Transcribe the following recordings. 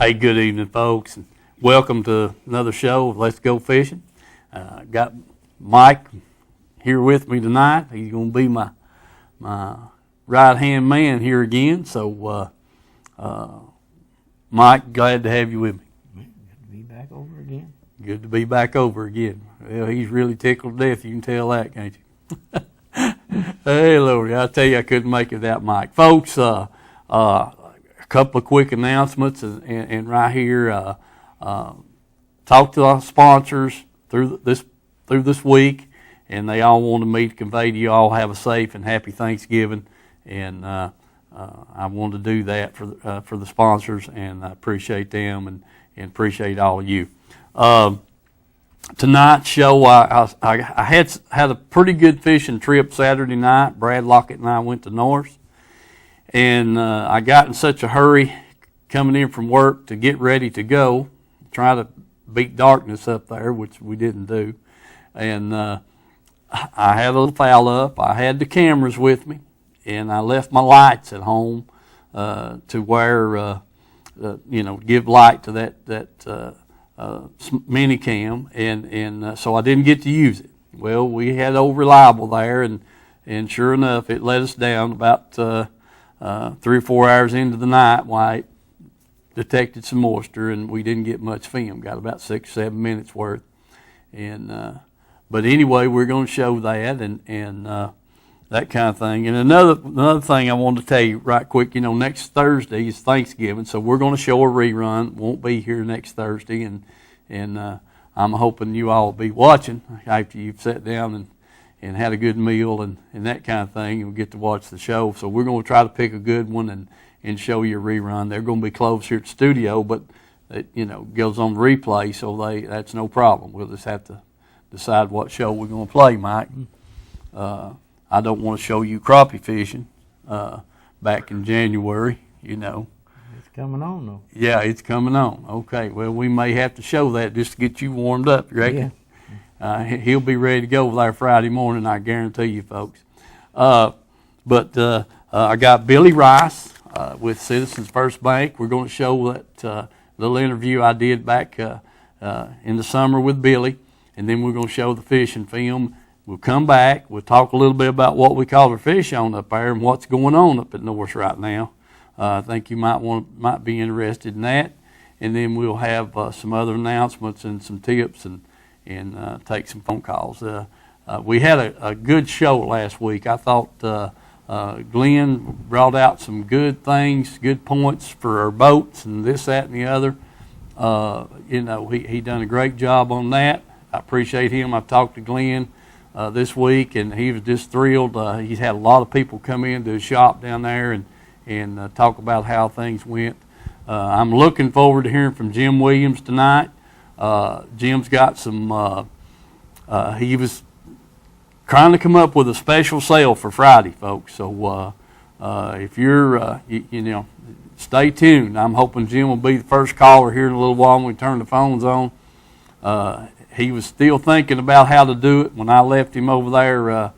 Hey, good evening, folks, and welcome to another show of Let's Go Fishing. Got Mike here with me tonight. He's going to be my right-hand man here again. So, Mike, glad to have you with me. Good to be back over again. Good to be back over again. Well, he's really tickled to death. You can tell that, can't you? Hey, Lord, I tell you, I couldn't make it without Mike. Folks, a couple of quick announcements, and right here, talked to our sponsors through this week, and they all wanted me to convey to you all have a safe and happy Thanksgiving, and I wanted to do that for the sponsors, and I appreciate them and appreciate all of you. Tonight's show, I had a pretty good fishing trip Saturday night. Brad Lockett and I went to Norris, and I got in such a hurry coming in from work to get ready to go, try to beat darkness up there, which we didn't do. And I had a little foul up. I had the cameras with me, and I left my lights at home to where, give light to that mini cam, and so I didn't get to use it. Well, we had old reliable there, and sure enough, it let us down about 3 or 4 hours into the night. Why, it detected some moisture, and we didn't get much film. Got about 6 or 7 minutes worth, and but anyway, we're going to show that and that kind of thing. And another thing I wanted to tell you right quick, next Thursday is Thanksgiving, so we're going to show a rerun. Won't be here next Thursday, and I'm hoping you all will be watching after you've sat down and had a good meal and that kind of thing, and we'll get to watch the show. So we're going to try to pick a good one and show you a rerun. They're going to be closed here at the studio, but it goes on replay, so that's no problem. We'll just have to decide what show we're going to play, Mike. I don't want to show you crappie fishing back in January, It's coming on, though. Yeah, it's coming on. Okay, well, we may have to show that just to get you warmed up, you reckon? Yeah. He'll be ready to go there Friday morning, I guarantee you, folks. But I got Billy Rice with Citizens First Bank. We're going to show that little interview I did back in the summer with Billy, and then we're going to show the fishing film. We'll come back. We'll talk a little bit about what we call our fish on up there and what's going on up at Norris right now. I think you might be interested in that. And then we'll have some other announcements and some tips and take some phone calls. We had a good show last week. I thought Glenn brought out some good things, good points for our boats and this, that, and the other. He done a great job on that. I appreciate him. I've talked to Glenn this week, and he was just thrilled. He's had a lot of people come into his shop down there and talk about how things went. I'm looking forward to hearing from Jim Williams tonight. Jim's got some, he was trying to come up with a special sale for Friday, folks. So if you're, stay tuned. I'm hoping Jim will be the first caller here in a little while when we turn the phones on. He was still thinking about how to do it when I left him over there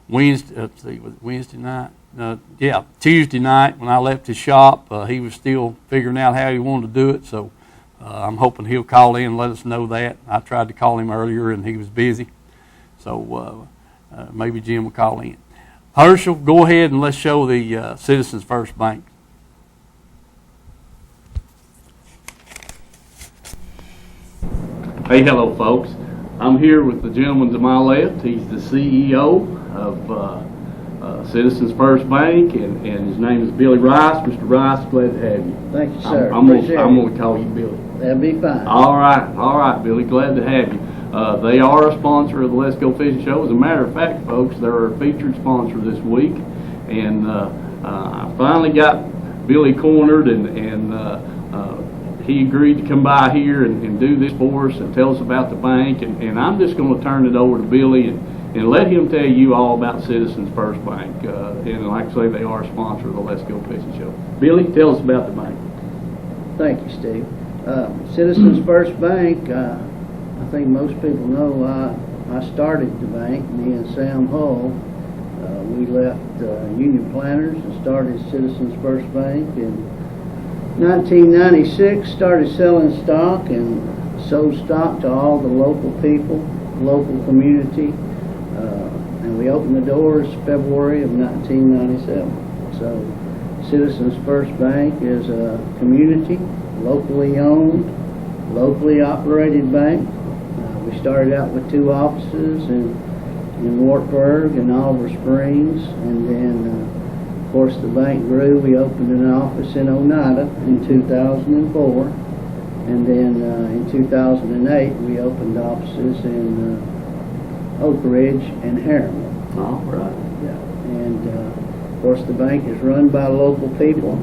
Wednesday night. Tuesday night when I left his shop. He was still figuring out how he wanted to do it, so I'm hoping he'll call in and let us know that. I tried to call him earlier and he was busy, so maybe Jim will call in. Herschel, go ahead and let's show the Citizens First Bank. Hey, hello, folks. I'm here with the gentleman to my left. He's the CEO of Citizens First Bank, and his name is Billy Rice. Mr. Rice, glad to have you. Thank you, sir. I'm going to call you Billy. That'll be fine. All right, Billy. Glad to have you. They are a sponsor of the Let's Go Fishing Show. As a matter of fact, folks, they're a featured sponsor this week, and I finally got Billy cornered, and he agreed to come by here and do this for us and tell us about the bank, and I'm just going to turn it over to Billy and let him tell you all about Citizens First Bank. And like I say, they are a sponsor of the Let's Go Fishing Show. Billy, tell us about the bank. Thank you, Steve. Citizens First Bank, I think most people know I started the bank, me and Sam Hull. We left Union Planters and started Citizens First Bank, and 1996, started selling stock and sold stock to all the local people, local community, and we opened the doors February of 1997. So Citizens First Bank is a community, locally owned, locally operated bank. We started out with 2 offices in Wartburg and Oliver Springs, and then of course the bank grew. We opened an office in Oneida in 2004, and then in 2008 we opened offices in Oak Ridge and Harriman. All right. Yeah. And of course the bank is run by local people.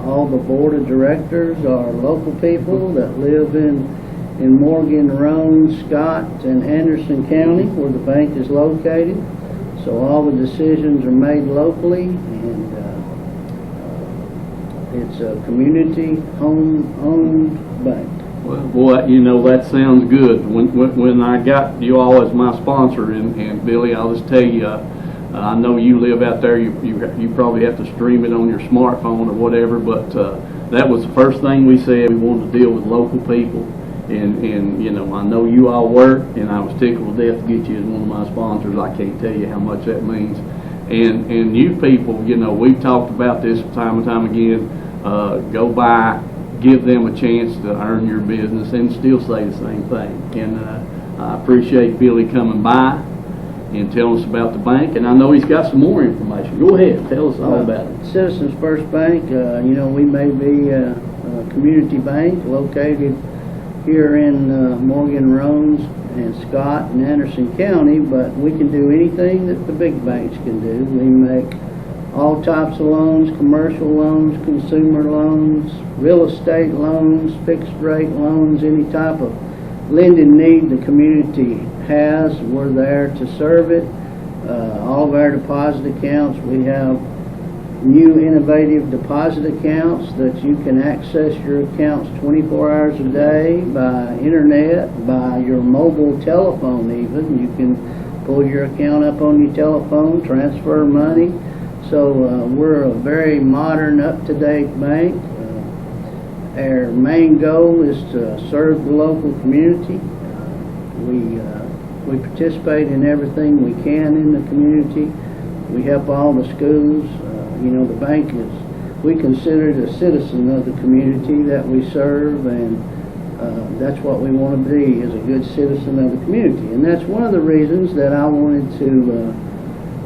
All the board of directors are local people that live in Morgan, Roane, Scott, and Anderson County, where the bank is located. So all the decisions are made locally, and it's a community home-owned bank. Well, boy, you know, that sounds good. When I got you all as my sponsor, and Billy, I'll just tell you, I know you live out there. You probably have to stream it on your smartphone or whatever, but that was the first thing we said. We wanted to deal with local people. And you know, I know you all work, and I was tickled to death to get you as one of my sponsors. I can't tell you how much that means. And you people, you know, we've talked about this time and time again. Go by, give them a chance to earn your business, and still say the same thing. And I appreciate Billy coming by and telling us about the bank. And I know he's got some more information. Go ahead, tell us all about it. Citizens First Bank, you know, we may be a community bank located here in Morgan, Roane, and Scott, and Anderson County, but we can do anything that the big banks can do. We make all types of loans, commercial loans, consumer loans, real estate loans, fixed rate loans, any type of lending need the community has, we're there to serve it. All of our deposit accounts, we have new innovative deposit accounts that you can access your accounts 24 hours a day by internet, by your mobile telephone even. You can pull your account up on your telephone, transfer money. So we're a very modern, up-to-date bank. Our main goal is to serve the local community. We participate in everything we can in the community. We help all the schools. You know, the bank is, we consider it a citizen of the community that we serve, and that's what we want to be, is a good citizen of the community. And that's one of the reasons that I wanted to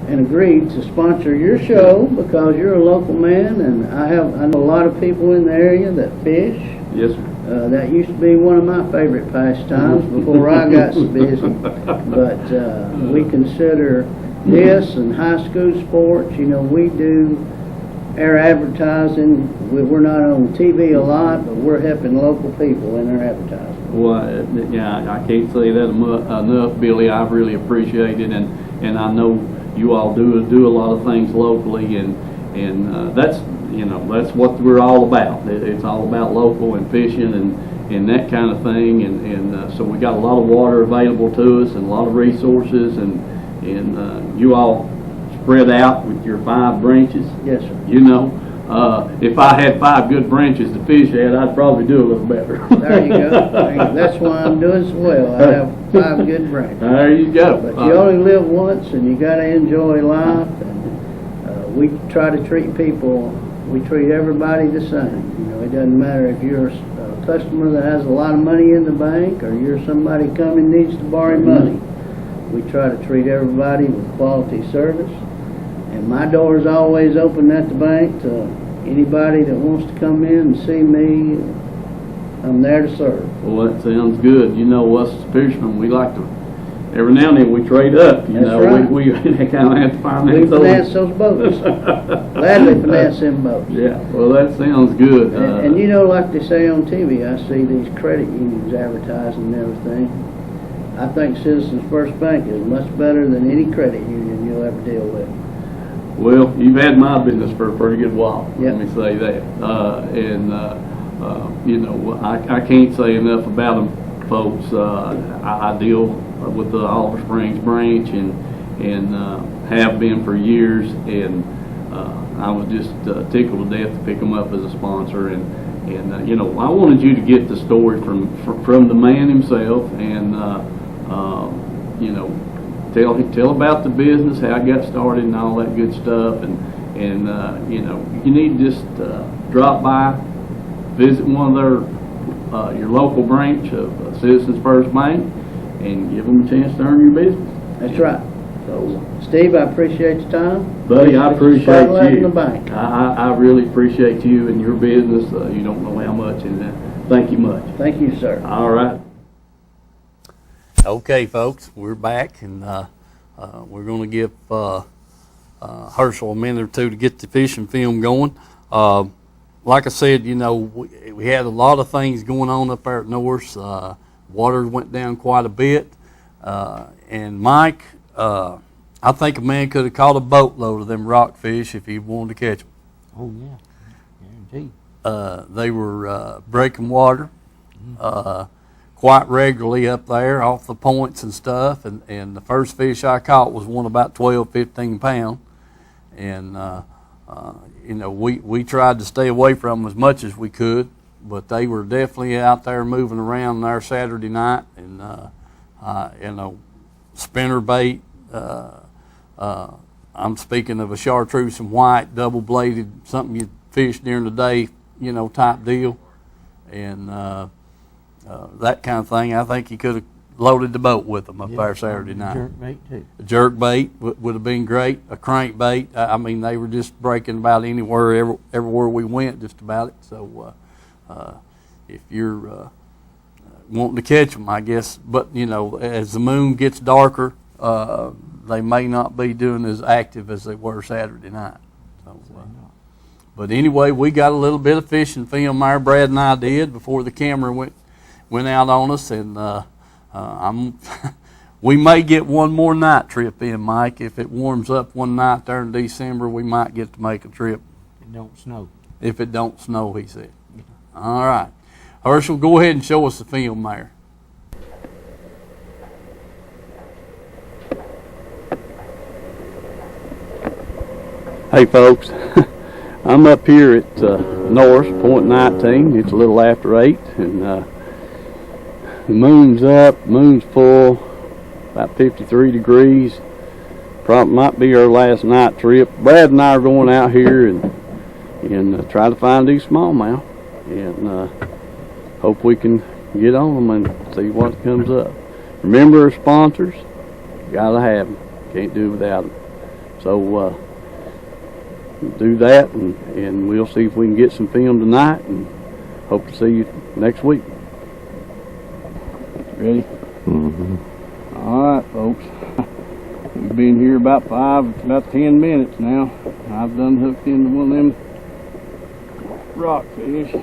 and agreed to sponsor your show, because you're a local man, and I know a lot of people in the area that fish. Yes, sir. That used to be one of my favorite pastimes before I got so busy. But we consider this and high school sports. You know, we do our advertising. We're not on TV a lot, but we're helping local people in our advertising. Well, yeah, I can't say that enough, Billy. I really appreciate it, and I know you all do a lot of things locally, and that's, you know, that's what we're all about. It's all about local and fishing and that kind of thing, and so we got a lot of water available to us and a lot of resources, and you all spread out with your 5 branches. Yes, sir. You know, if I had 5 good branches to fish at, I'd probably do a little better. There you go. That's why I'm doing so well. I have 5 good branches. There you go. But you only live once, and you got to enjoy life. And we try to treat people. We treat everybody the same. You know, it doesn't matter if you're a customer that has a lot of money in the bank, or you're somebody coming needs to borrow money. We try to treat everybody with quality service. And my door is always open at the bank to anybody that wants to come in and see me. I'm there to serve. Well, that sounds good. You know, us as fishermen, we like to, every now and then we trade up. You That's know, right. we kind of have to finance We finance those boats. Gladly finance them boats. Yeah, well, that sounds good. And you know, like they say on TV, I see these credit unions advertising and everything. I think Citizens First Bank is much better than any credit union you'll ever deal with. Well, you've had my business for a pretty good while. Yep. Let me say that. You know, I can't say enough about them, folks. I deal with the Oliver Springs branch and have been for years, and I was just tickled to death to pick them up as a sponsor, and And you know, I wanted you to get the story from the man himself, and you know, tell about the business, how it got started, and all that good stuff. And you know, you need to just drop by, visit one of their your local branch of Citizens First Bank, and give them a chance to earn your business. That's right. So, Steve, I appreciate your time. Buddy, I appreciate Spotlight in the you. bank. I really appreciate you and your business. You don't know how much, and thank you much. Thank you, sir. All right. Okay, folks, we're back, and we're going to give Herschel a minute or two to get the fishing film going. Like I said, you know, we had a lot of things going on up there at North. Water went down quite a bit, and Mike, I think a man could have caught a boatload of them rockfish if he wanted to catch them. Oh, yeah. Guaranteed. They were breaking water quite regularly up there off the points and stuff, and the first fish I caught was one about 12, 15 pounds, and you know, we tried to stay away from them as much as we could, but they were definitely out there moving around there Saturday night, and you know, spinner bait. I'm speaking of a chartreuse and white, double-bladed, something you fish during the day, you know, type deal, and that kind of thing. I think he could have loaded the boat with them up there Saturday night. Jerk bait, too. A jerk bait would have been great. A crank bait. I mean, they were just breaking about anywhere, everywhere we went, just about it. So if you're wanting to catch them, I guess, but you know, as the moon gets darker, they may not be doing as active as they were Saturday night. So, but anyway, we got a little bit of fishing film there, Brad and I did, before the camera went out on us, and we may get one more night trip in, Mike. If it warms up one night there in December, we might get to make a trip. It don't snow. If it don't snow, he said. All right. Herschel, go ahead and show us the film there. Hey folks, I'm up here at North, Point 19. It's a little after 8, and the moon's up, moon's full, about 53 degrees. Probably might be our last night trip. Brad and I are going out here and try to find these smallmouth, and hope we can get on them and see what comes up. Remember our sponsors, gotta have them. Can't do without them. So do that, and we'll see if we can get some film tonight, and hope to see you next week. Ready? Mm-hmm. All right, folks. We've been here about 10 minutes now. I've done hooked into one of them rockfish.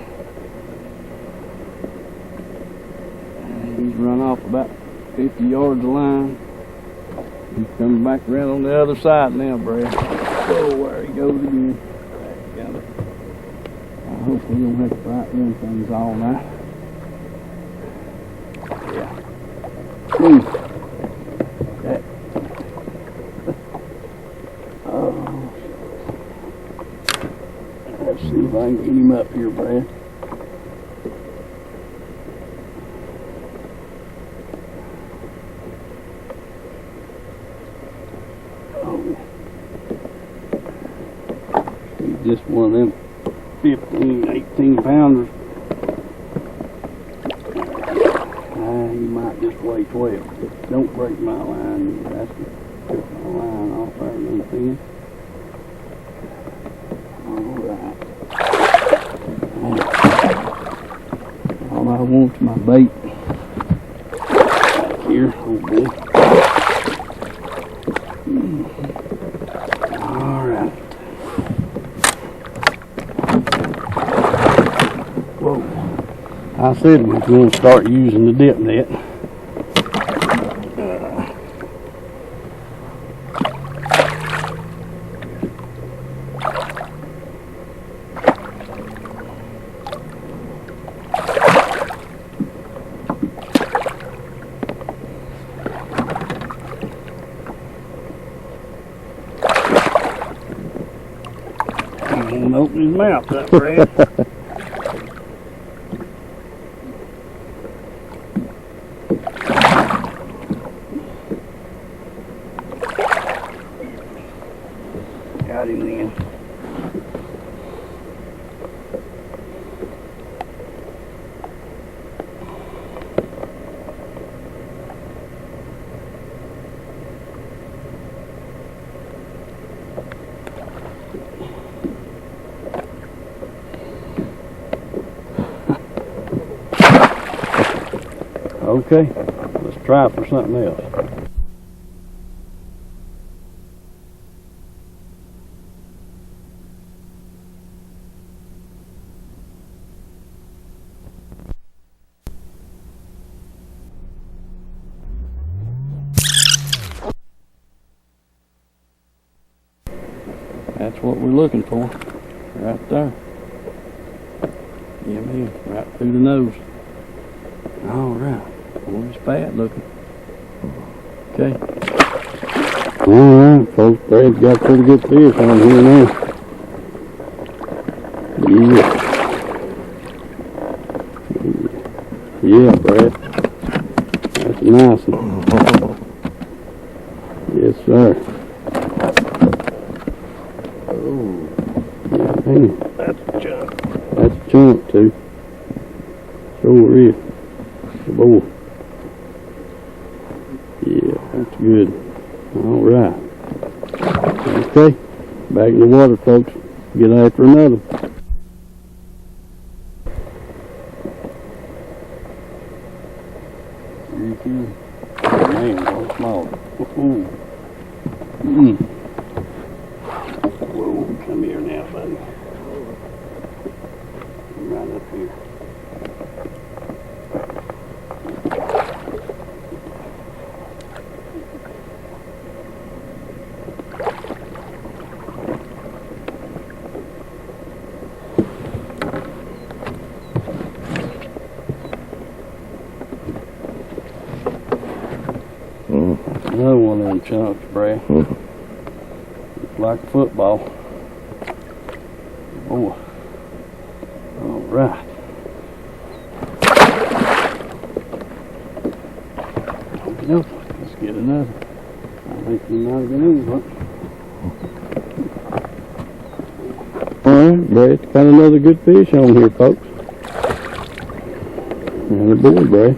And he's run off about 50 yards of line. He's coming back around on the other side now, Brad. Oh, there he goes again. Got it. I hope we don't have to fight them things all night. Yeah. That. Oh. Let's see if I can get him up here, Brad. Just one of them 15, 18 pounders. You might just weigh 12. Don't break my line. That's my line off there, you understand? Alright. All I want's my bait. Back here, oh boy. Alright. I said we was going to start using the dip net. I'm going to open his mouth up, Brad. do then. Okay, let's try for something else. That's what we're looking for, right there. Yeah, man, right through the nose. All right. Boy, it's bad looking. Okay. All right, folks. Brad's got pretty good fish on here now. Yeah. Yeah, Brad. That's a nice one. Yes, sir. Oh. Yeah, man. That's a chunk. That's a chunk, too. Sure is. Boy. Yeah, that's good. All right. Okay. Back in the water, folks. Get after another. Here you can. Man, so small. Whoa, come here now, buddy. Right up here. Another one of them chunks, Brad. Like a football. Boy. All right. Okay, let's get another. I think we might have been in one. All right, Brad, got another good fish on here, folks. Another boy, Brad.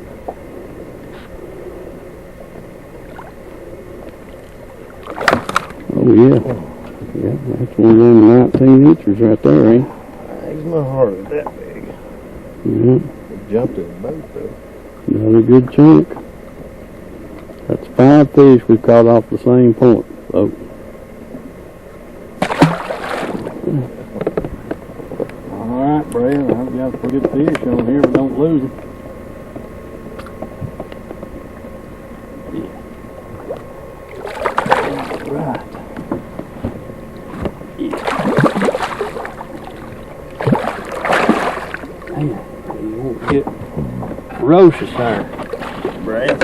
Oh yeah, yeah, that's one of them 19 inches right there, ain't it? He's my heart is that big. Yeah, It jumped in the boat though. another good chunk. That's 5 fish we caught off the same point, folks. All right, Brad, I've got a pretty good fish on here, but don't lose them. Right. Man, you won't get ferocious there, Brad.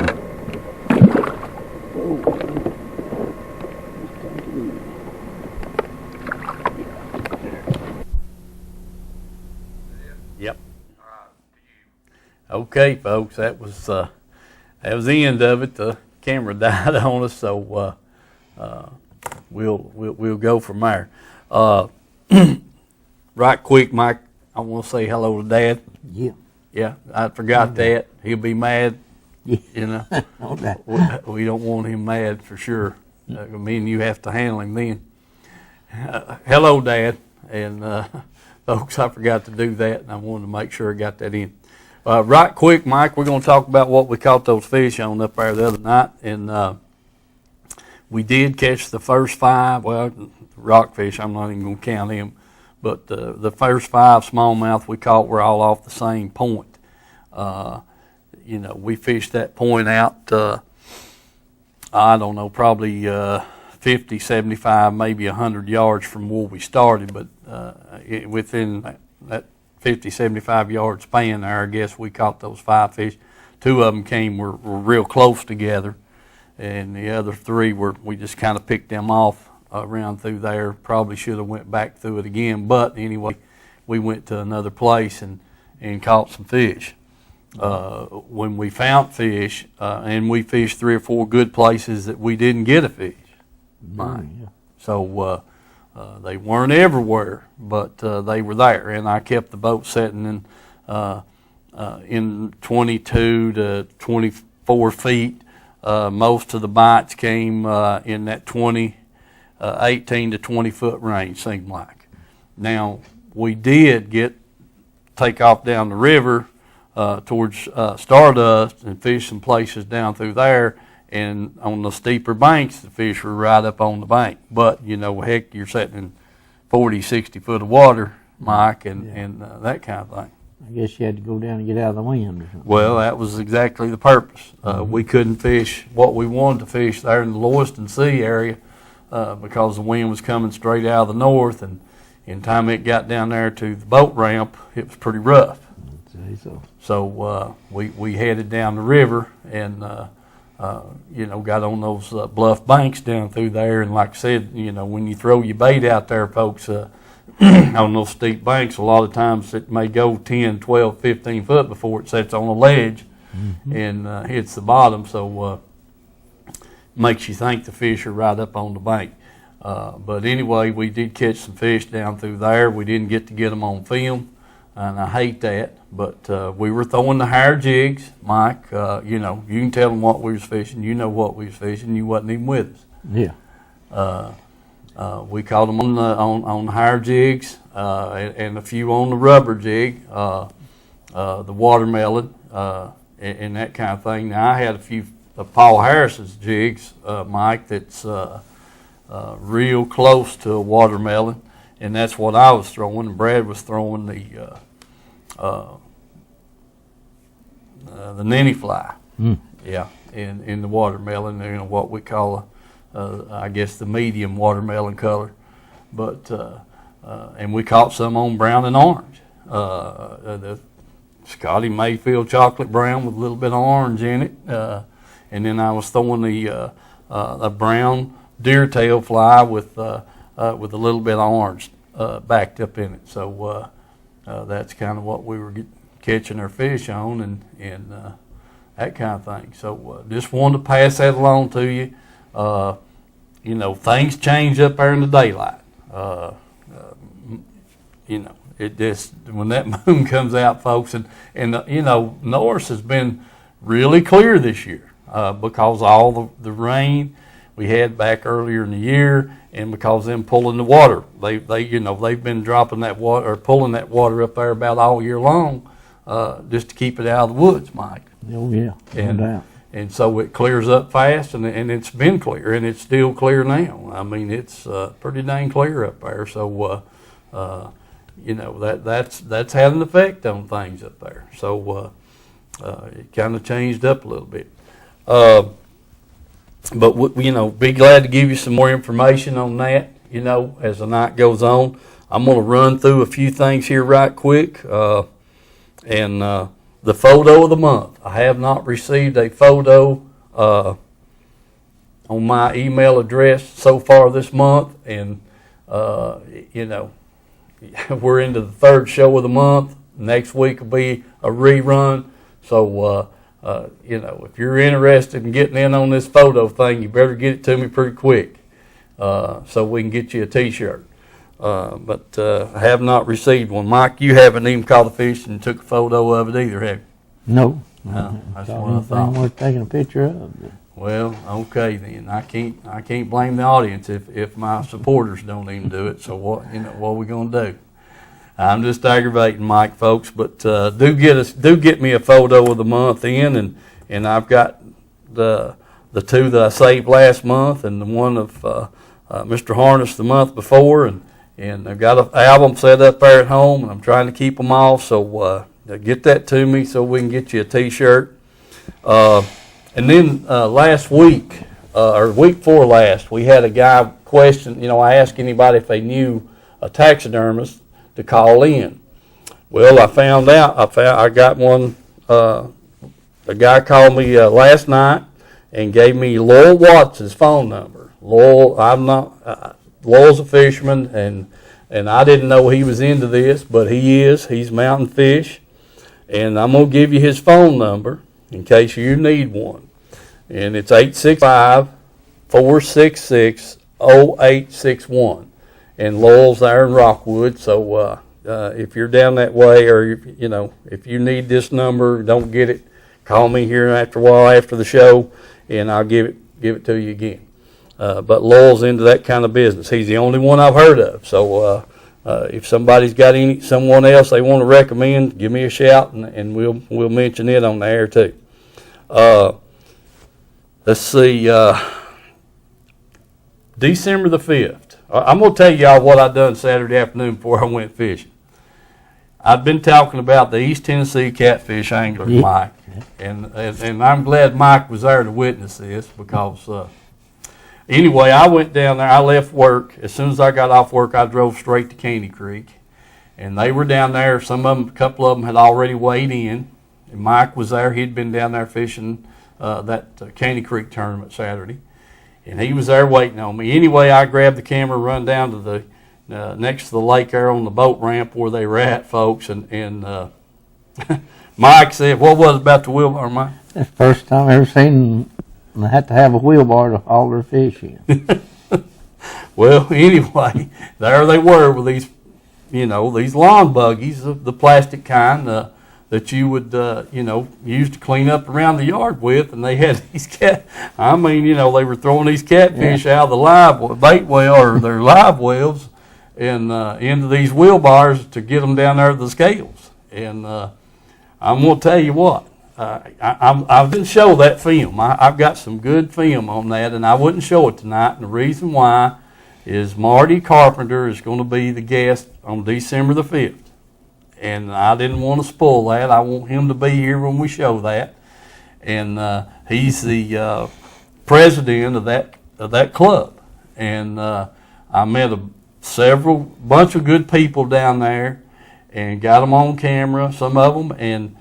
Yep. Okay, folks, that was the end of it. The camera died on us, so we'll go from there. Right quick, Mike, I want to say hello to Dad. Yeah. Yeah, I forgot that. He'll be mad. Yeah. You know, All that. we don't want him mad for sure. Me and you have to handle him then. Hello, Dad, and folks, I forgot to do that, and I wanted to make sure I got that in. Right quick, Mike, we're going to talk about what we caught those fish on up there the other night, and we did catch the first 5. Well, rockfish, I'm not even going to count them, but the first 5 smallmouth we caught were all off the same point. You know, we fished that point out, I don't know, probably 50, 75, maybe 100 yards from where we started, but within that 50, 75 yard span there, I guess we caught those 5 fish. 2 of them were real close together, and the other 3 we just kind of picked them off around through there. Probably should have went back through it again, but anyway, we went to another place and caught some fish. When we found fish, and we fished 3 or 4 good places that we didn't get a fish. Yeah. So They weren't everywhere, but they were there, and I kept the boat setting in 22 to 24 feet. Most of the bites came in that 18 to 20 foot range, seemed like. Now, we did take off down the river towards Stardust and fish some places down through there, and on the steeper banks, the fish were right up on the bank. But, heck, you're setting in 40, 60 foot of water, Mike, and that kind of thing. I guess you had to go down and get out of the wind or something. Well, that was exactly the purpose. We couldn't fish what we wanted to fish there in the Lewiston Sea area because the wind was coming straight out of the north, and in time it got down there to the boat ramp, it was pretty rough. I'd say so. So we headed down the river and got on those bluff banks down through there. And like I said, when you throw your bait out there, folks, on those steep banks, a lot of times it may go 10, 12, 15 foot before it sets on a ledge and hits the bottom. So makes you think the fish are right up on the bank. But anyway, we did catch some fish down through there. We didn't get to get them on film, and I hate that. But we were throwing the higher jigs, Mike. You can tell them what we was fishing. You know what we was fishing. You wasn't even with us. Yeah. We caught them on the higher jigs and a few on the rubber jig, the watermelon, and that kind of thing. Now, I had a few of Paul Harris's jigs, Mike, that's real close to a watermelon, and that's what I was throwing. And Brad was throwing the ninny fly, yeah, in the watermelon. What we call I guess the medium watermelon color, but and we caught some on brown and orange. The Scotty Mayfield chocolate brown with a little bit of orange in it, and then I was throwing the brown deer tail fly with a little bit of orange backed up in it. So that's kind of what we were catching our fish on, and that kind of thing. So just wanted to pass that along to you. Things change up there in the daylight. It just, when that moon comes out, folks, and Norris has been really clear this year because all the rain we had back earlier in the year, and because them pulling the water, they've been dropping that water or pulling that water up there about all year long, just to keep it out of the woods, Mike. Oh yeah, no doubt. And so it clears up fast, and it's been clear, and it's still clear now. I mean, it's pretty dang clear up there. So, that's had an effect on things up there. So it kind of changed up a little bit. But be glad to give you some more information on that. As the night goes on, I'm going to run through a few things here right quick, and. The photo of the month. I have not received a photo on my email address so far this month, and we're into the third show of the month. Next week will be a rerun. So if you're interested in getting in on this photo thing, you better get it to me pretty quick so we can get you a T-shirt. But I have not received one. Mike, you haven't even caught a fish and took a photo of it either, have you? No. That's what I anything thought. worth taking a picture of. Well, okay then. I can't blame the audience if my supporters don't even do it. So what are we gonna do? I'm just aggravating Mike, folks. But do get me a photo of the month in, and I've got the two that I saved last month, and the one of Mr. Harness the month before, and I've got an album set up there at home, and I'm trying to keep them all. So get that to me so we can get you a T-shirt. And then last week, or week before last, we had a guy question. I asked anybody if they knew a taxidermist to call in. Well, I found out. I got one. A guy called me last night and gave me Lowell Watts's phone number. Lowell's a fisherman, and I didn't know he was into this, but he is. He's mountain fish, and I'm gonna give you his phone number in case you need one, and it's 865-466-0861, and Laurel's there in Rockwood. So if you're down that way, or if you need this number, don't get it, call me here after a while after the show, and I'll give it to you again. But Laurel's into that kind of business. He's the only one I've heard of. So if somebody's got someone else they want to recommend, give me a shout, and we'll mention it on the air too. Let's see. December the 5th. I'm going to tell y'all what I done Saturday afternoon before I went fishing. I've been talking about the East Tennessee catfish angler, Mike, and I'm glad Mike was there to witness this because. Anyway, I went down there. I left work. As soon as I got off work, I drove straight to Caney Creek. And they were down there. Some of them, a couple of them had already weighed in. And Mike was there. He'd been down there fishing that Caney Creek tournament Saturday. And he was there waiting on me. Anyway, I grabbed the camera, run down to the next to the lake there on the boat ramp where they were at, folks. And Mike said, what was it about the wheelbarrow, Mike? That's the first time I ever seen them have to have a wheelbarrow to haul their fish in. Well, anyway, there they were with these, these lawn buggies, the plastic kind that you would, use to clean up around the yard with, and they had these they were throwing these catfish out of the live bait well or their live wells and into these wheelbars to get them down there to the scales. And I'm going to tell you what. I didn't show that film. I've got some good film on that, and I wouldn't show it tonight. And the reason why is Marty Carpenter is going to be the guest on December the 5th. And I didn't want to spoil that. I want him to be here when we show that. And he's the president of that club. And I met bunch of good people down there and got them on camera, some of them, and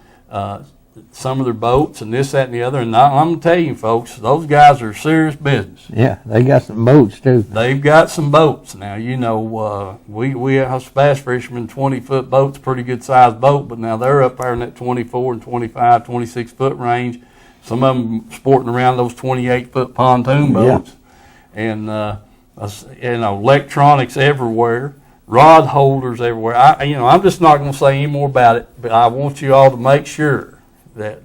some of their boats and this, that, and the other. And I'm going to tell you, folks, those guys are serious business. Yeah, they got some boats, too. They've got some boats. Now, we as bass fishermen, 20-foot boats, pretty good-sized boat, but now they're up there in that 24 and 25, 26-foot range. Some of them sporting around those 28-foot pontoon boats. Yeah. And, electronics everywhere. Rod holders everywhere. I'm just not going to say any more about it, but I want you all to make sure that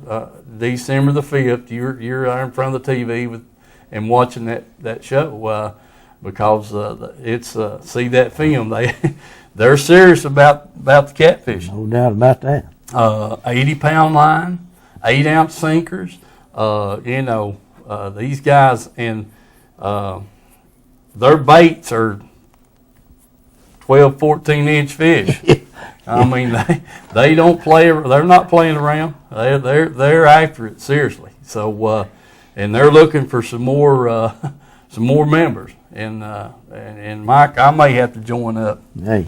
December the 5th, you're there in front of the TV and watching that show because it's see that film. They're serious about the catfish. No doubt about that. 80-pound line, 8-ounce sinkers. These guys and their baits are 12, 14-inch fish. I mean, they don't play. They're not playing around. They're after it seriously. So, and they're looking for some more members. And Mike, I may have to join up. Hey,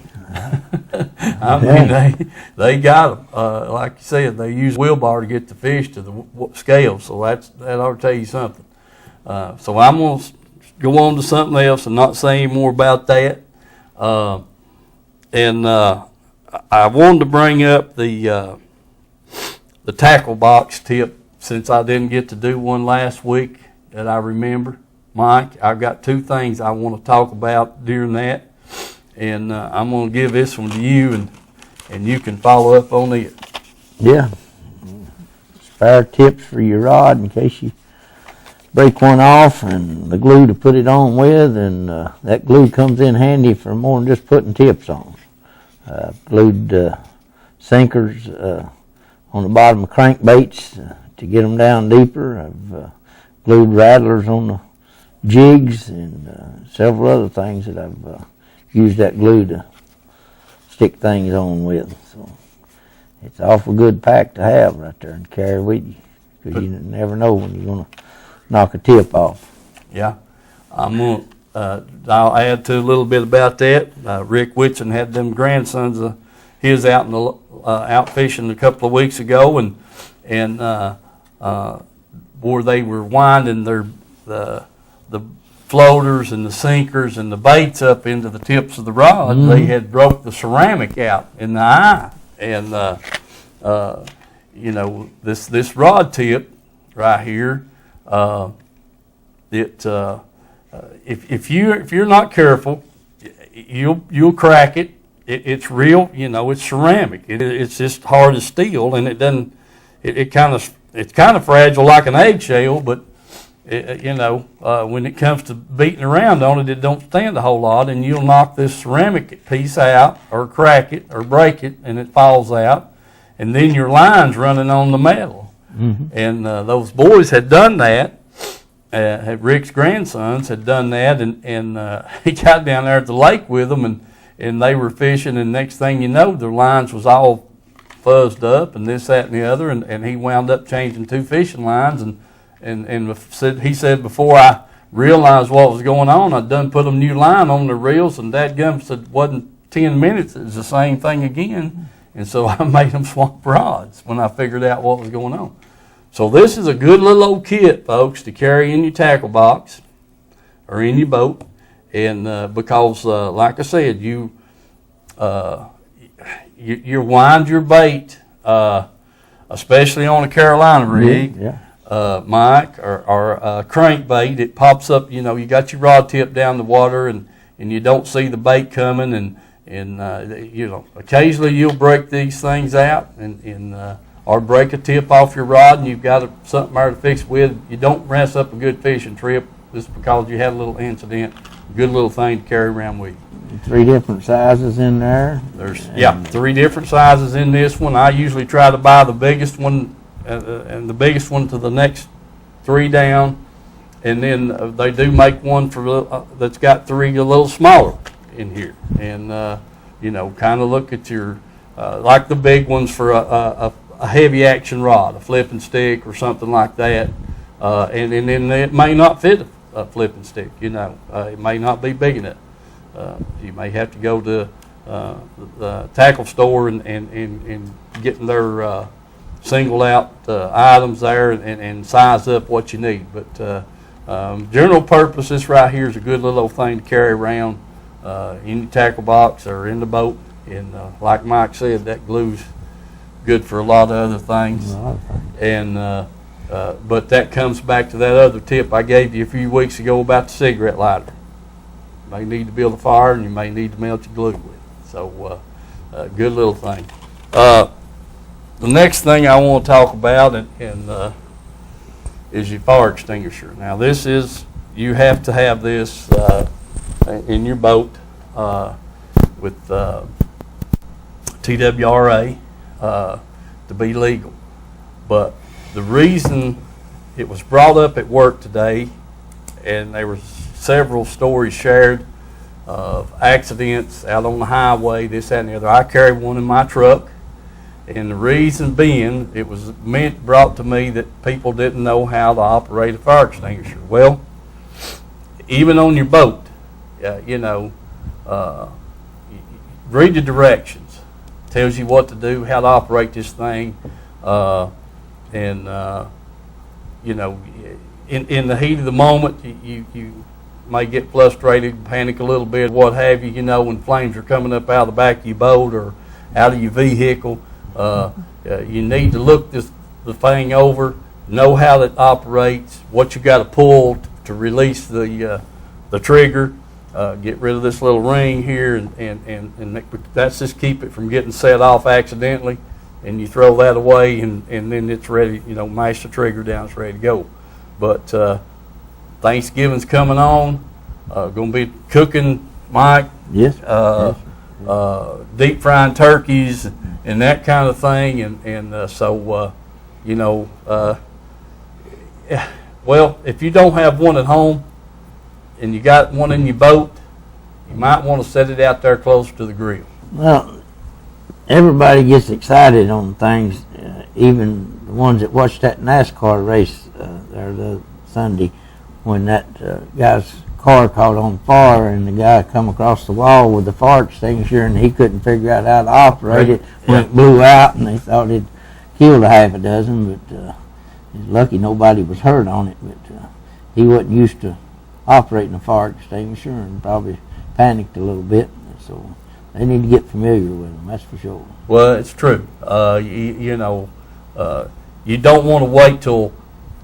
I mean, they got them. Like you said, they use a wheelbar to get the fish to the scale. So that ought to tell you something. So I'm gonna go on to something else and not say any more about that. I wanted to bring up the tackle box tip since I didn't get to do one last week that I remember. Mike, I've got two things I want to talk about during that, and I'm going to give this one to you, and you can follow up on it. Yeah. Spare tips for your rod in case you break one off, and the glue to put it on with, and that glue comes in handy for more than just putting tips on. Glued sinkers on the bottom of crankbaits to get them down deeper. I've glued rattlers on the jigs and several other things that I've used that glue to stick things on with. So it's an awful good pack to have right there and carry with you, because you never know when you're going to knock a tip off. Yeah, I'll add to a little bit about that. Rick Whitson had them grandsons of his out fishing a couple of weeks ago, and where they were winding the floaters and the sinkers and the baits up into the tips of the rod. Mm-hmm. They had broke the ceramic out in the eye, and this rod tip right here, if you're not careful, you'll crack it. It's real, it's ceramic. It's just hard as steel, and it doesn't. It's kind of fragile like an eggshell, but when it comes to beating around on it, it don't stand a whole lot, and you'll knock this ceramic piece out, or crack it, or break it, and it falls out, and then your line's running on the metal. Mm-hmm. And those boys had done that. Rick's grandsons had done that, and he got down there at the lake with them, and they were fishing, and next thing you know, their lines was all fuzzed up, and this, that, and the other, and he wound up changing 2 fishing lines, and he said before I realized what was going on, I'd done put a new line on the reels, and dadgum said wasn't 10 minutes, it was the same thing again, and so I made them swap rods when I figured out what was going on. So this is a good little old kit, folks, to carry in your tackle box or in your boat, and because, like I said, you wind your bait, especially on a Carolina rig, Mike, or a crankbait. It pops up. You got your rod tip down the water, and you don't see the bait coming, and occasionally you'll break these things out, or break a tip off your rod, and you've got something there to fix it with. You don't mess up a good fishing trip just because you had a little incident. Good little thing to carry around with you. 3 different sizes in there. There's 3 different sizes in this one. I usually try to buy the biggest one and the biggest one to the next 3 down, and then they do make one for that's got 3 a little smaller in here, and kind of look at your like the big ones for a heavy action rod, a flipping stick or something like that, and then it may not fit a flipping stick. It may not be big enough. You may have to go to the tackle store and getting their single out items there and size up what you need. But general purpose, this right here is a good little old thing to carry around in your tackle box or in the boat. And like Mike said, that glue's good for a lot of other things. And but that comes back to that other tip I gave you a few weeks ago about the cigarette lighter. You may need to build a fire, and you may need to melt your glue with it. So good little thing. The next thing I want to talk about is your fire extinguisher. Now this is, you have to have this in your boat with TWRA to be legal. But the reason it was brought up at work today, and there were several stories shared of accidents out on the highway, this, that, and the other. I carry one in my truck, and the reason being, it was brought to me that people didn't know how to operate a fire extinguisher. Well, even on your boat, read the directions. It tells you what to do, how to operate this thing, in the heat of the moment, you may get frustrated, panic a little bit, what have you, when flames are coming up out of the back of your boat or out of your vehicle. You need to look the thing over, know how it operates, what you got to pull to release the trigger, get rid of this little ring here, and that's just keep it from getting set off accidentally. And you throw that away, and then it's ready, mash the trigger down, it's ready to go. But Thanksgiving's coming on, going to be cooking, Mike. Yes. Deep frying turkeys and that kind of thing, well, if you don't have one at home and you got one in your boat, you might want to set it out there closer to the grill. Well, everybody gets excited on things, even the ones that watched that NASCAR race there the Sunday, when that guy's car caught on fire and the guy come across the wall with the fire extinguisher and he couldn't figure out how to operate it when it blew out, and they thought it killed a half a dozen, but he's lucky nobody was hurt on it. But he wasn't used to operating a fire extinguisher and probably panicked a little bit, so they need to get familiar with them, that's for sure. Well, it's true. You don't want to wait till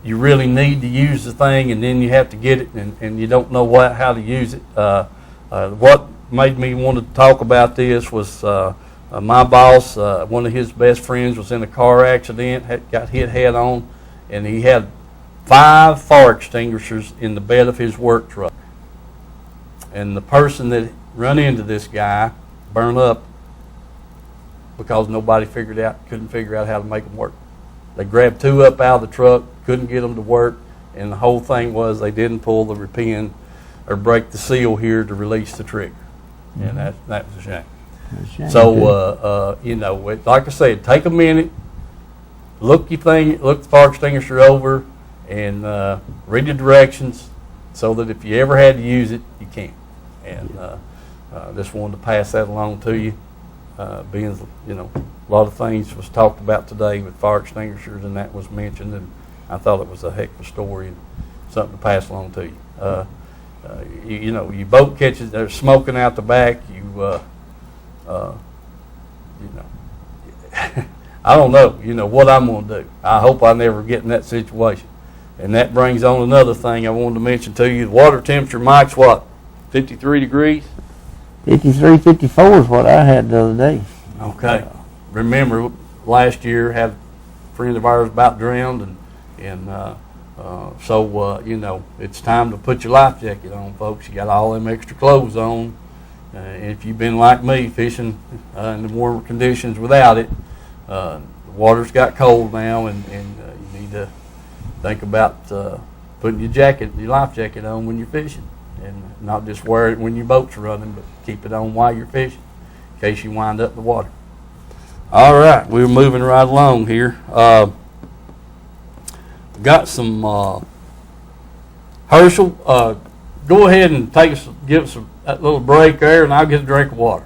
you really need to use the thing, and then you have to get it, and you don't know how to use it. What made me want to talk about this was my boss. One of his best friends was in a car accident, got hit head on, and he had 5 fire extinguishers in the bed of his work truck. And the person that run into this guy burned up because nobody couldn't figure out how to make them work. They grabbed 2 up out of the truck, couldn't get them to work, and the whole thing was they didn't pull the pin or break the seal here to release the trigger. And that was a shame. So, you know, like I said, take a minute, look the fire extinguisher over, and read the directions so that if you ever had to use it, you can. And just wanted to pass that along to you, being, you know, a lot of things was talked about today with fire extinguishers, and that was mentioned, and I thought it was a heck of a story and something to pass along to you. You know, your boat catches, they're smoking out the back, you know, I don't know, you know, what I'm going to do. I hope I never get in that situation. And that brings on another thing I wanted to mention to you. The water temperature, Mike's what, 53 degrees? 53, 54 is what I had the other day. Okay. Remember, last year had a friend of ours about drowned, and so, you know, it's time to put your life jacket on, folks. You got all them extra clothes on. If you've been like me, fishing in the warmer conditions without it, the water's got cold now, and you need to think about putting your life jacket on when you're fishing, and not just wear it when your boat's running, but keep it on while you're fishing in case you wind up in the water. All right, we're moving right along here. Got some Herschel. Go ahead and give us a little break there, and I'll get a drink of water.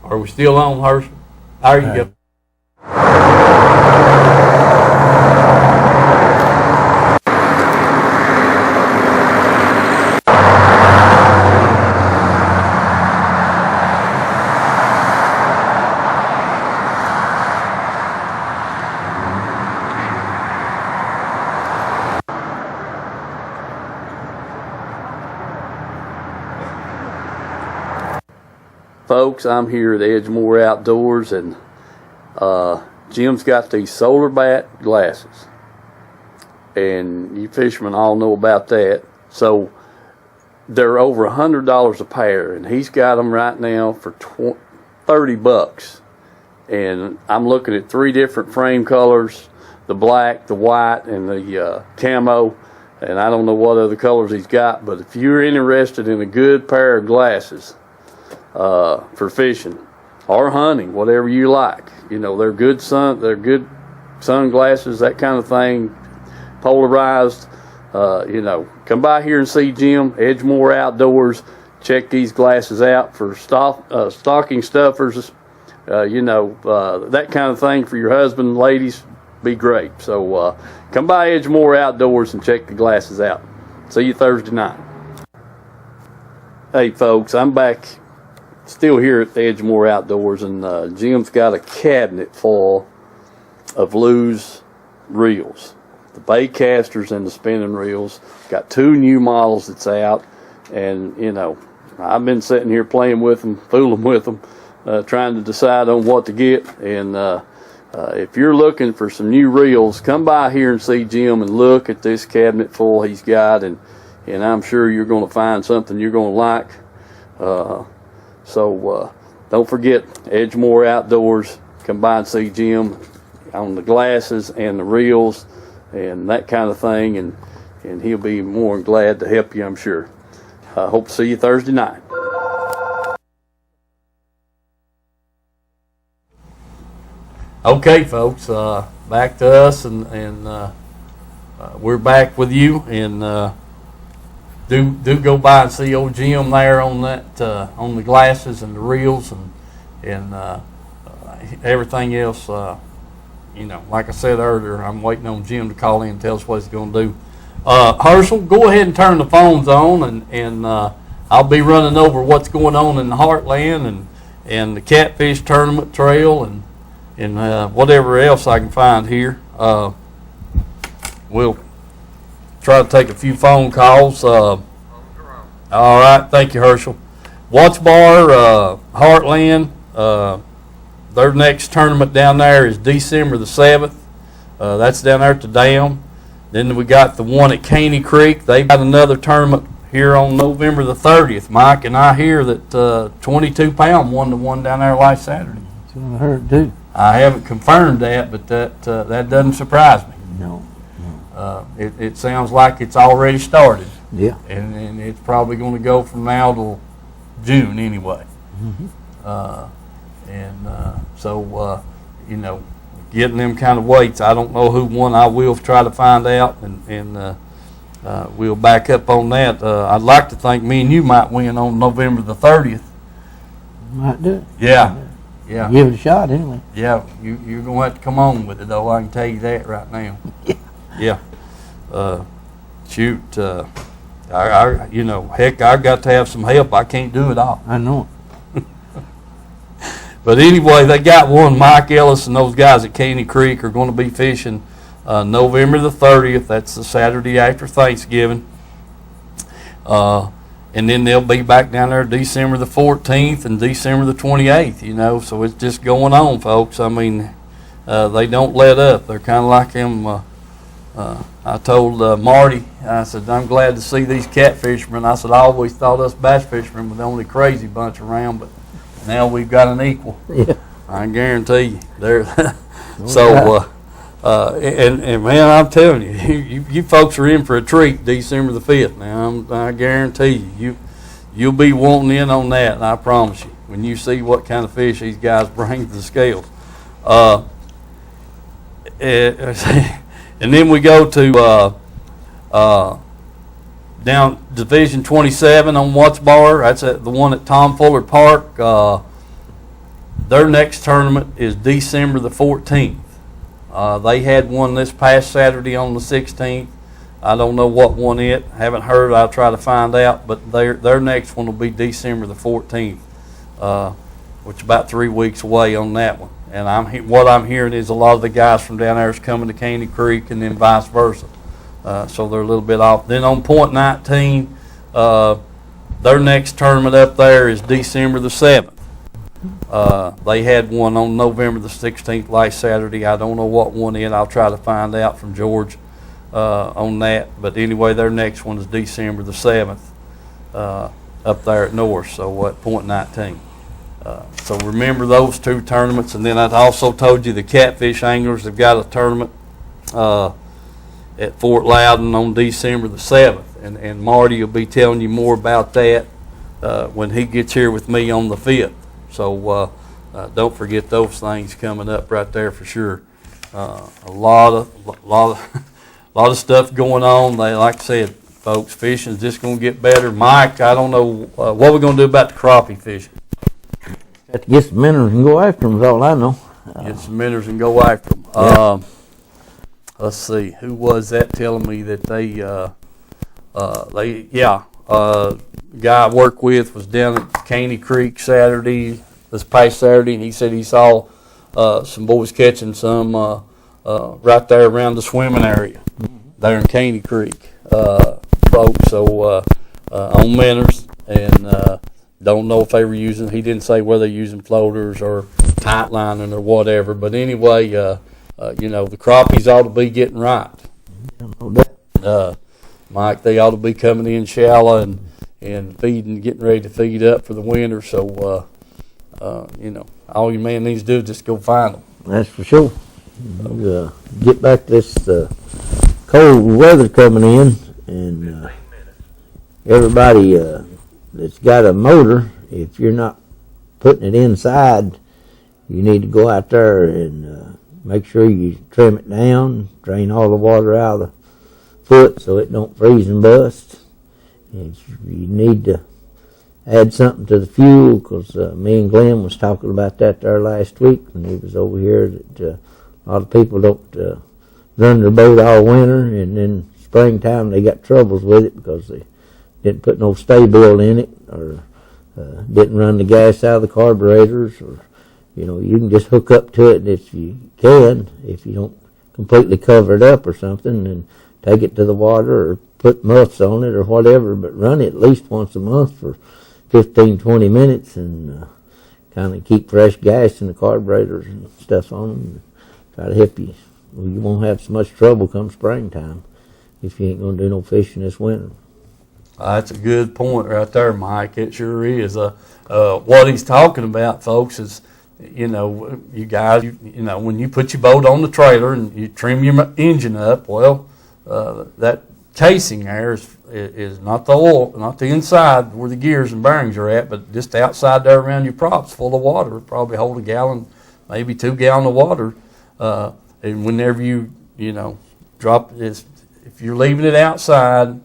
Are we still on, Herschel? There you go. Folks, I'm here at Edgemore Outdoors, and Jim's got these solar bat glasses, and you fishermen all know about that. So they're over $100 a pair, and he's got them right now for $30. And I'm looking at 3 different frame colors: the black, the white, and the camo. And I don't know what other colors he's got, but if you're interested in a good pair of glasses for fishing or hunting, whatever you like, you know, they're good sunglasses, that kind of thing, polarized. You know, come by here and see Jim, Edgemore Outdoors. Check these glasses out for stocking stuffers, you know, that kind of thing for your husband, ladies, be great. So come by Edgemore Outdoors and check the glasses out. See you Thursday night. Hey folks, I'm back still here at the Edgemore Outdoors, and Jim's got a cabinet full of Lew's reels, the bait casters and the spinning reels. Got 2 new models that's out, and you know, I've been sitting here playing with them, fooling with them, trying to decide on what to get. And if you're looking for some new reels, come by here and see Jim and look at this cabinet full he's got, and I'm sure you're going to find something you're going to like. So don't forget Edgemore Outdoors. Come by and see Jim on the glasses and the reels and that kind of thing, and he'll be more than glad to help you, I'm sure. Hope to see you Thursday night. Okay, folks, back to us, and we're back with you, and do go by and see old Jim there on that on the glasses and the reels and everything else. You know, like I said earlier, I'm waiting on Jim to call in and tell us what he's going to do. Herschel, go ahead and turn the phones on, and I'll be running over what's going on in the Heartland and the Catfish Tournament Trail, and and whatever else I can find here. We'll try to take a few phone calls. All right, thank you, Herschel. Watch Bar, Heartland, their next tournament down there is December the 7th. That's down there at the dam. Then we got the one at Caney Creek. They've got another tournament here on November the 30th. Mike, and I hear that 22 pound won the one down there last Saturday. That's what I heard too. I haven't confirmed that, but that doesn't surprise me. No. It sounds like it's already started. Yeah. And it's probably going to go from now till June anyway. So, you know, getting them kind of weights, I don't know who won. I will try to find out, and we'll back up on that. I'd like to think me and you might win on November the 30th. Might do it. Yeah. Give it a shot anyway. Yeah, you're going to have to come on with it, though. I can tell you that right now. Yeah. Shoot. You know, heck, I've got to have some help. I can't do it all. I know it. But anyway, they got one. Mike Ellis and those guys at Caney Creek are going to be fishing November the 30th. That's the Saturday after Thanksgiving. And then they'll be back down there December the 14th and December the 28th, you know. So it's just going on, folks. I mean, they don't let up. They're kind of like them. I told Marty, I said, I'm glad to see these catfishermen. I said, I always thought us bass fishermen were the only crazy bunch around, but now we've got an equal. Yeah. I guarantee you. They're so, and man, I'm telling you, you folks are in for a treat December the 5th. Now, I guarantee you'll be wanting in on that, and I promise you, when you see what kind of fish these guys bring to the scales. And then we go to down Division 27 on Watts Bar. That's at the one at Tom Fuller Park. Their next tournament is December the 14th. They had one this past Saturday on the 16th. I don't know what one it. Haven't heard. I'll try to find out. But their next one will be December the 14th, which is about 3 weeks away on that one. And what I'm hearing is a lot of the guys from down there is coming to Caney Creek, and then vice versa. So they're a little bit off. Then on Point 19, their next tournament up there is December the 7th. They had one on November the 16th last Saturday. I don't know what one is. I'll try to find out from George on that. But anyway, their next one is December the 7th up there at North, so at Point 19. So remember those two tournaments. And then I also told you the catfish anglers have got a tournament at Fort Loudon on December the 7th. And Marty will be telling you more about that when he gets here with me on the 5th. So don't forget those things coming up right there for sure. A lot of stuff going on. They, like I said, folks, fishing's just going to get better. Mike, I don't know what we're going to do about the crappie fishing. Have to get some minnows and go after them is all I know. Get some minnows and go after them. Let's see, who was that telling me that guy I work with was down at Caney Creek this past Saturday, and he said he saw some boys catching some right there around the swimming area there in Caney Creek, folks. So on minnows, and don't know if they were using. He didn't say whether they're using floaters or tight lining or whatever. But anyway, you know, the crappies ought to be getting right. Mike, they ought to be coming in shallow and feeding, getting ready to feed up for the winter. So, you know, all your man needs to do is just go find them. That's for sure. Get back to this cold weather coming in, and everybody that's got a motor, if you're not putting it inside, you need to go out there and make sure you trim it down, drain all the water out of the foot so it don't freeze and bust. And you need to add something to the fuel, because me and Glenn was talking about that there last week when he was over here, that a lot of people don't run their boat all winter, and then springtime they got troubles with it because they didn't put no stay build in it, or didn't run the gas out of the carburetors, or You know, you can just hook up to it if you can, if you don't completely cover it up or something, and take it to the water or put muffs on it or whatever, but run it at least once a month for 15, 20 minutes and kind of keep fresh gas in the carburetors and stuff on them and try to help you. You won't have so much trouble come springtime if you ain't going to do no fishing this winter. That's a good point right there, Mike. It sure is. What he's talking about, folks, is, you know, you guys, you know, when you put your boat on the trailer and you trim your engine up, well, that casing there is not the oil, not the inside where the gears and bearings are at, but just outside there around your props, full of water. Probably hold a gallon, maybe 2 gallons of water. And whenever you know, drop this, if you're leaving it outside,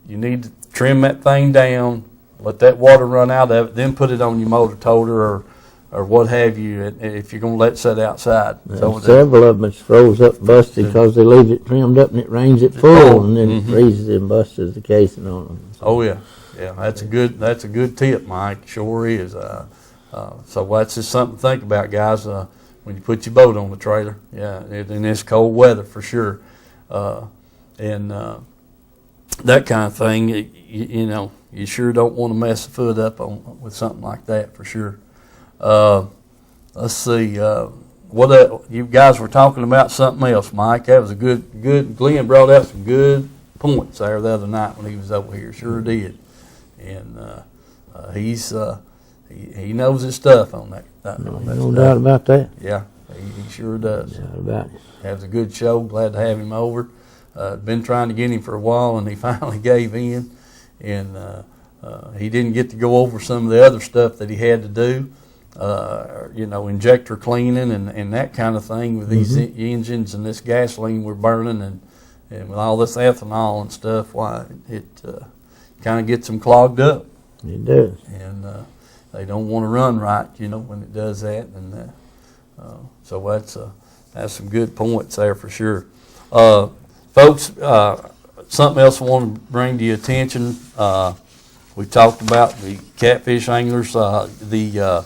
you need to trim that thing down, let that water run out of it, then put it on your motor toter or what have you, if you're going to let it sit outside. So several of them it's froze up and busted because they leave it trimmed up and it rains it full and then it freezes and busts the casing on them. So. Oh yeah, that's a good tip, Mike. Sure is. So that's just something to think about, guys. When you put your boat on the trailer, in this cold weather for sure, and that kind of thing. You know, you sure don't want to mess the foot up with something like that for sure. Let's see. What you guys were talking about something else, Mike. That was a good. Glenn brought out some good points there the other night when he was over here. Sure did, and he knows his stuff on that. No doubt about that. Yeah, he sure does. No doubt about it. Has a good show. Glad to have him over. Been trying to get him for a while, and he finally gave in. And he didn't get to go over some of the other stuff that he had to do. You know, injector cleaning and that kind of thing with these engines and this gasoline we're burning and with all this ethanol and stuff. Why it kind of gets them clogged up. It does. And they don't want to run right, you know, when it does that. And so that's some good points there for sure. Folks, something else I want to bring to your attention. We talked about the catfish anglers, the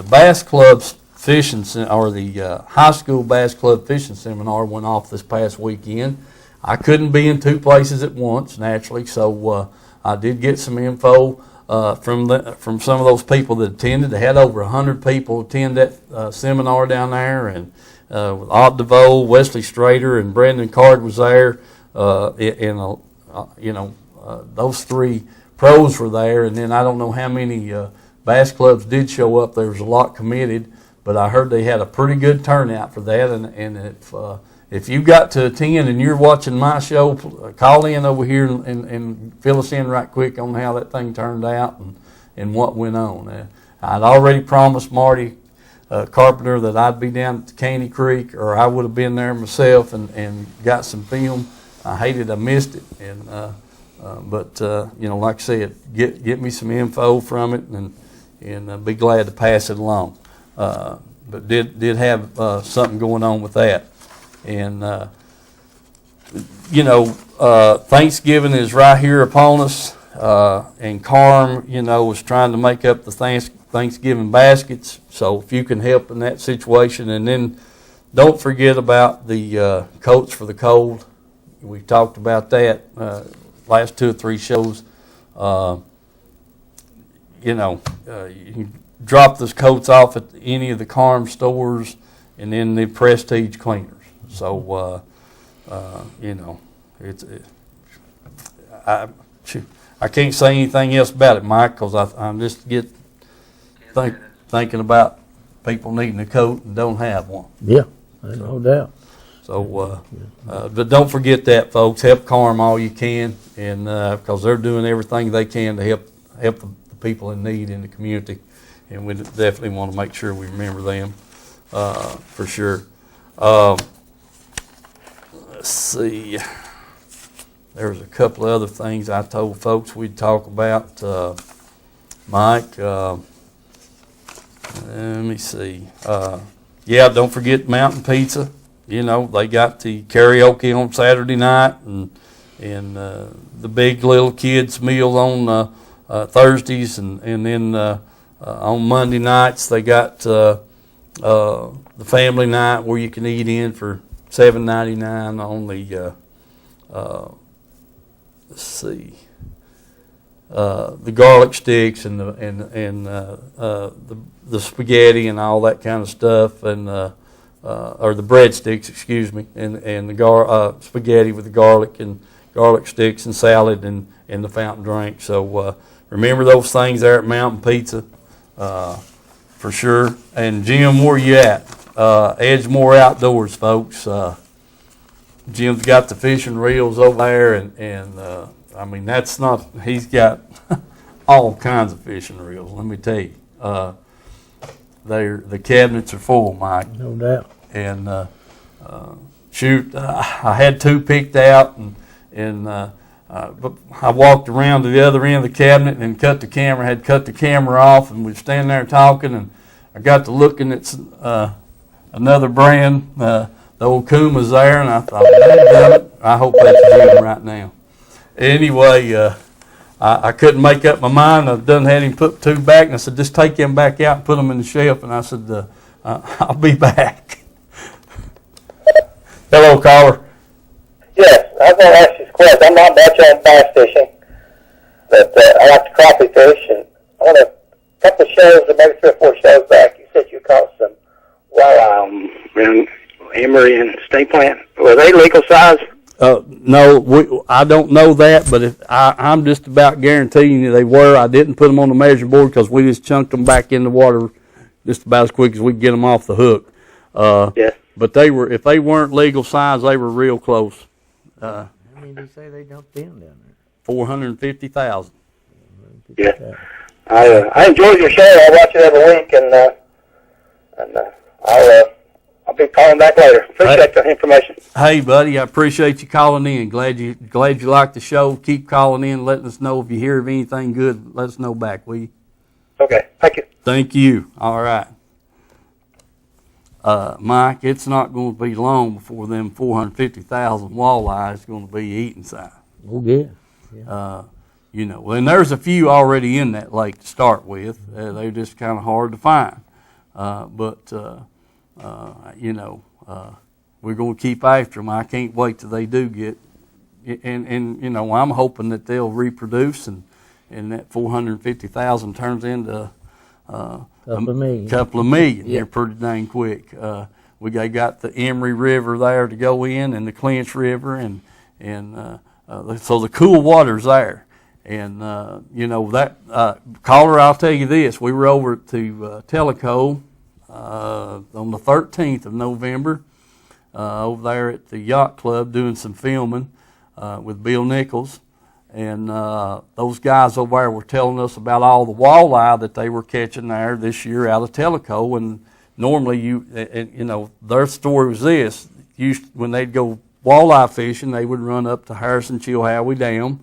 Bass Club's fishing, or the high school Bass Club fishing seminar went off this past weekend. I couldn't be in two places at once, naturally, so I did get some info from some of those people that attended. They had over 100 people attend that seminar down there, and with Ott DeVoe, Wesley Strader, and Brandon Card was there, and those three pros were there, and then I don't know how many bass clubs did show up. There was a lot committed, but I heard they had a pretty good turnout for that, and if you got to attend and you're watching my show, call in over here and fill us in right quick on how that thing turned out and what went on. I'd already promised Marty Carpenter that I'd be down at Caney Creek, or I would have been there myself and got some film. I hated I missed it, but like I said, get me some info from it and be glad to pass it along. But did have something going on with that. And, Thanksgiving is right here upon us, and Carm, was trying to make up the Thanksgiving baskets. So if you can help in that situation, and then don't forget about the coats for the cold. We talked about that last 2 or 3 shows. You can drop those coats off at any of the Carm stores, and then the Prestige cleaners. So, I can't say anything else about it, Mike, because I'm just thinking about people needing a coat and don't have one. Yeah, no doubt. So, but don't forget that, folks. Help Carm all you can, and because they're doing everything they can to help the people in need in the community, and we definitely want to make sure we remember them for sure. Let's see. There was a couple of other things I told folks we'd talk about. Mike, let me see. Don't forget Mountain Pizza. They got the karaoke on Saturday night and the big little kids meal on Thursdays, and then on Monday nights they got the family night where you can eat in for $7.99 on the let's see, the garlic sticks and the spaghetti and all that kind of stuff, and or the breadsticks, excuse me, and the spaghetti with the garlic and garlic sticks and salad and the fountain drink. So remember those things there at Mountain Pizza, for sure. And Jim, where you at? Edgemore Outdoors, folks. Jim's got the fishing reels over there, and I mean, that's not, he's got all kinds of fishing reels, let me tell you. The cabinets are full, Mike. No doubt. And shoot, I had 2 picked out, but I walked around to the other end of the cabinet and had cut the camera off, and we were standing there talking, and I got to looking at another brand, the old Kuma's there, and I thought, I hope that's Jim right now. Anyway, I couldn't make up my mind. I done had him put 2 back, and I said, just take them back out and put them in the shelf, and I said, I'll be back. Hello, caller. Yes, I was going to ask you a question. I'm not much on bass fishing, but I like to crappie fish, and on a couple of shows, or maybe 3 or 4 shows back, you said you caught some walleye around Emory and State Plant. Were they legal size? No, I don't know that, but I'm just about guaranteeing you they were. I didn't put them on the measuring board because we just chunked them back in the water just about as quick as we could get them off the hook. Yes. But if they weren't legal size, they were real close. How many did you say they dumped in down there? 450,000. Yeah. I enjoy your show. I watch it every week, and I'll be calling back later. Appreciate the information. Hey, buddy, I appreciate you calling in. Glad you liked the show. Keep calling in, letting us know if you hear of anything good. Let us know back, will you? Okay. Thank you. Thank you. All right. Mike, it's not going to be long before them 450,000 walleye is going to be eaten size. Oh, yeah. You know, and there's a few already in that lake to start with. They're just kind of hard to find. You know, we're going to keep after them. I can't wait till they do get, and you know, I'm hoping that they'll reproduce and that 450,000 turns into couple of million here pretty dang quick. We got the Emory River there to go in, and the Clinch River, and so the cool water's there. And you know that caller, I'll tell you this: we were over to Tellico on the 13th of November over there at the Yacht Club doing some filming with Bill Nichols. And those guys over there were telling us about all the walleye that they were catching there this year out of Tellico. And normally, you know, their story was this: when they'd go walleye fishing, they would run up to Harrison Chilhowie Dam,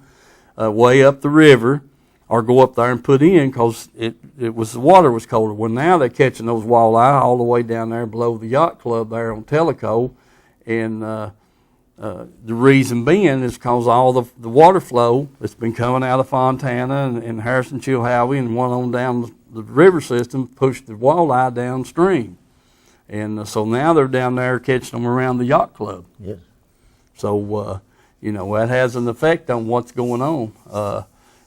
way up the river, or go up there and put in because the water was colder. Well, now they're catching those walleye all the way down there below the Yacht Club there on Tellico, and the reason being is because all the water flow that's been coming out of Fontana and Harrison Chilhowie and one on down the river system pushed the walleye downstream. And so now they're down there catching them around the Yacht Club. Yes. So, you know, that has an effect on what's going on.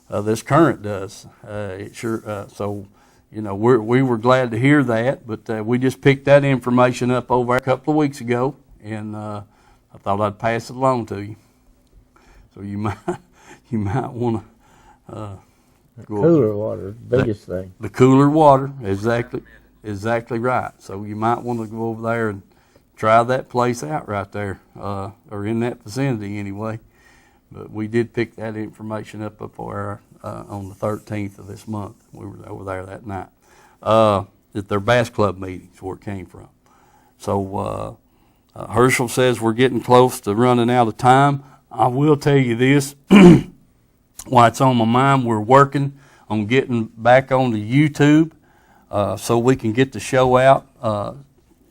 This current does. It sure. So, you know, we were glad to hear that, but we just picked that information up over a couple of weeks ago, and I thought I'd pass it along to you. So you might want to cooler water, biggest thing. The cooler water, exactly right. So you might want to go over there and try that place out right there, or in that vicinity anyway. But we did pick that information up for on the 13th of this month. We were over there that night at their bass club meetings where it came from. So Herschel says we're getting close to running out of time. I will tell you this, while it's on my mind, we're working on getting back onto YouTube so we can get the show out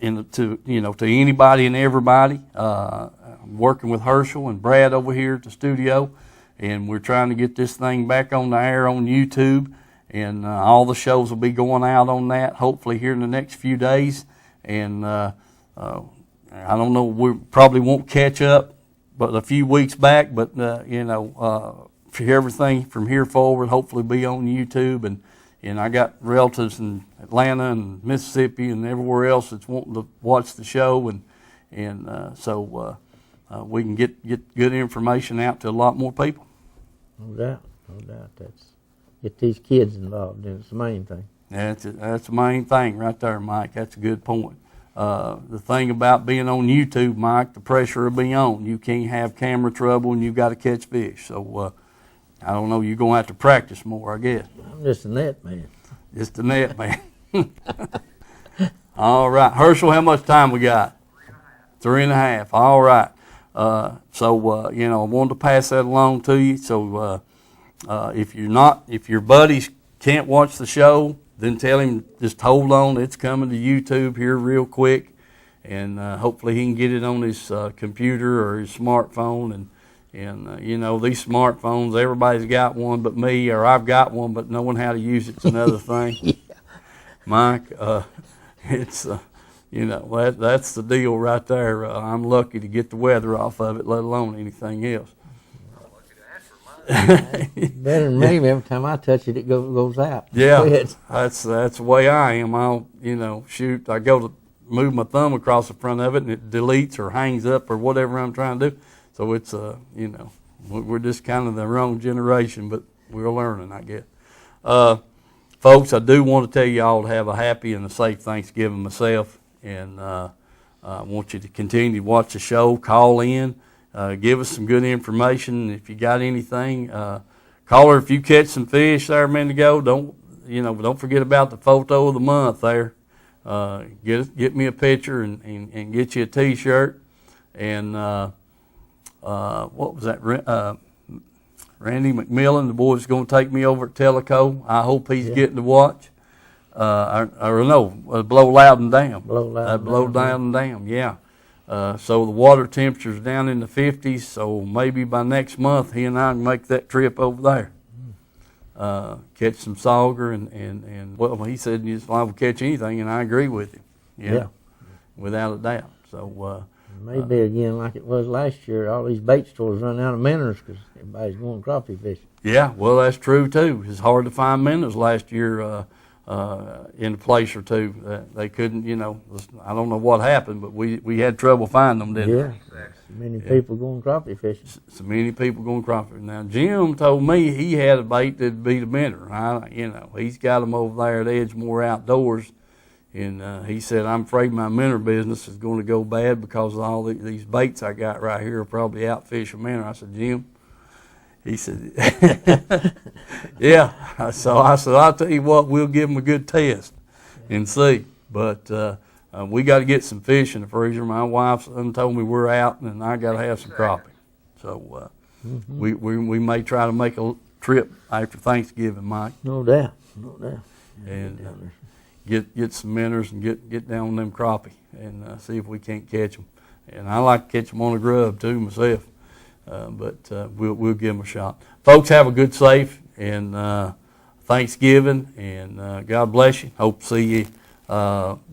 to anybody and everybody. I'm working with Herschel and Brad over here at the studio, and we're trying to get this thing back on the air on YouTube, and all the shows will be going out on that hopefully here in the next few days. And I don't know, we probably won't catch up but a few weeks back, but for everything from here forward, hopefully be on YouTube. And I got relatives in Atlanta and Mississippi and everywhere else that's wanting to watch the show, so we can get good information out to a lot more people. No doubt. That's get these kids involved. It's the main thing. That's the main thing right there, Mike. That's a good point. The thing about being on YouTube, Mike, the pressure will be on. You can't have camera trouble, and you got to catch fish. So I don't know. You're gonna have to practice more, I guess. I'm just a net man. Just a net man. All right, Herschel. How much time we got? 3.5. All right. I wanted to pass that along to you. So if your buddies can't watch the show, then tell him just hold on. It's coming to YouTube here real quick, and hopefully he can get it on his computer or his smartphone. And these smartphones, everybody's got one but me, or I've got one but knowing how to use it's another thing. Yeah. Mike, it's that's the deal right there. I'm lucky to get the weather off of it, let alone anything else. Better than me. Every time I touch it, it goes out. Yeah, that's the way I am. I'll shoot. I go to move my thumb across the front of it, and it deletes or hangs up or whatever I'm trying to do. So it's we're just kind of the wrong generation, but we're learning, I guess. Folks, I do want to tell you all to have a happy and a safe Thanksgiving myself, and I want you to continue to watch the show, call in. Give us some good information. If you got anything, call her if you catch some fish there a minute ago. Don't forget about the photo of the month there. Get me a picture and get you a T-shirt. And what was that? Randy McMillan, the boy's going to take me over at Tellico. I hope he's getting to watch. Blow Loudon Dam. Blow Loudon Dam, yeah. So the water temperature's down in the 50s, so maybe by next month he and I can make that trip over there. Catch some sauger and well, he said he's liable to catch anything, and I agree with him. Yeah. Without a doubt. So maybe again like it was last year, all these bait stores run out of minnows because everybody's going crappie fishing. Yeah, well that's true too. It's hard to find minnows last year in a place or two. They couldn't, I don't know what happened, but we had trouble finding them, didn't we? Yeah, so many people going crappie fishing. So many people going crappie. Now Jim told me he had a bait that'd beat a minnow. He's got them over there at Edgemore Outdoors. And he said, I'm afraid my minnow business is going to go bad because of all these baits I got right here will probably outfish a minnow. I said, Jim, he said, yeah. So I said, I'll tell you what, we'll give them a good test and see. But we got to get some fish in the freezer. My wife told me we're out, and I got to have some crappie. So we may try to make a trip after Thanksgiving, Mike. No doubt. And get some minnows and get down on them crappie and see if we can't catch them. And I like to catch them on a grub too myself, but we'll give them a shot. Folks, have a good, safe, and Thanksgiving, and God bless you. Hope to see you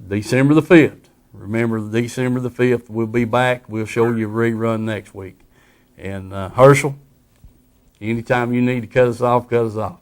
December the 5th. Remember, December the 5th, we'll be back. We'll show you a rerun next week. And Herschel, anytime you need to cut us off, cut us off.